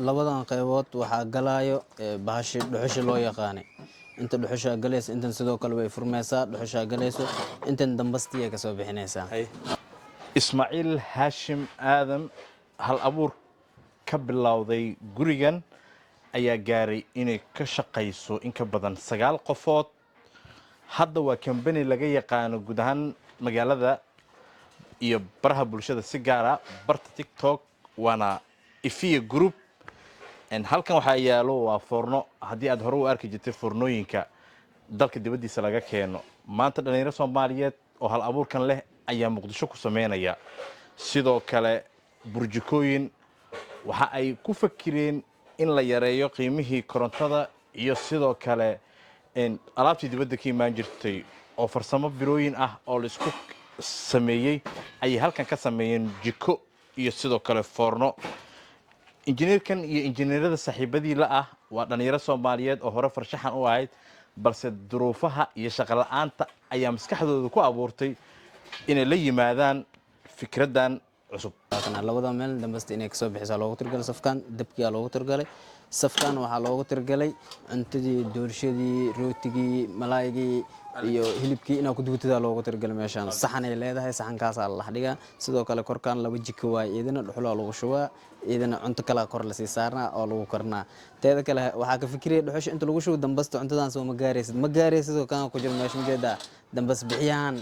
labadan qaybood waxaa galaayo bahashi dhuxusha loo yaqaanay inta dhuxusha galayso intan sidoo kale way furmaysaa dhuxusha galayso intan dambastiya ka soo bixinaysaa Ismaaciil Haashim Aadan hal abuur ka bilowday gurigan ayaa gaaray inay ka shaqayso in ka badan 9 qofood hadda waa company laga yaqaano guud ahaan magaalada iyo baraha bulshada si gaar ah barta TikTok waana Ifia Group halkan waxaa yaalo waa foorno haddii aad hore u arki jirtay foornooyinka dalka dibaddiisa laga keeno maanta dhalinyaro Soomaaliyeed oo hal abuurkan leh ayaa Muqdisho ku sameynaya sidoo kale burjikooyin waxa ay ku fakireen in la yareeyo qiimihii korontada iyo sidoo kale alaabtii dibadda ka imaan jirtay oo farsamo birooyin ah oo la isku sameeyay ay halkan ka sameeyeen jiko iyo sidoo kale foorno injineerkan iyo injineerada saaxiibadii la ah waa dhalinyaro Soomaaliyeed oo hore farshaxan u ahayd balse duruufaha iyo shaqo la'aanta ayaa maskaxdooda ku abuurtay inay la yimaadaan fikradan cusub labada meel dambasta inay ka soo bixisaa loogu tirgalay safkan dabkiya loogu tirgalay safkan waxaa loogu tirgalay cuntadii doorshadii rootigii malaayigii iyo hilibkii inaa ku duutida loogu tirgalay meeshaan saxan ay leedahay saxankaas la dhigaa sidoo kale korkaan laba jiko waay idina dhuxul lagu shubaa idina cunto kala kor la sii saarnaa oo lagu karnaa teeda kale waxaa ka fikiriyay dhuxusha inta lagu shubo dambasta cuntadan soo ma gaaraysid oo kan ku jiro meesha jeeda dambas bixiyaan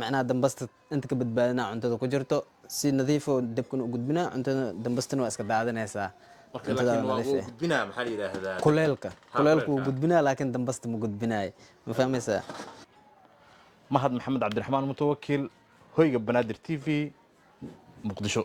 macnaa dambasta inta ka badbaadina cuntada ku jirto si nadiif oo dabkan u gudbina cuntada dambastana waa iska daadanaysaa laakiin waa uu gudbinaa maxaa la yiraahdaa kuleelku wuu gudbinaa laakiin dambasta ma gudbinaay ma fahmaysaa Mahad Maxamed Cabdiraxmaan Mutawakkil hoyga Banaadir TV Muqdisho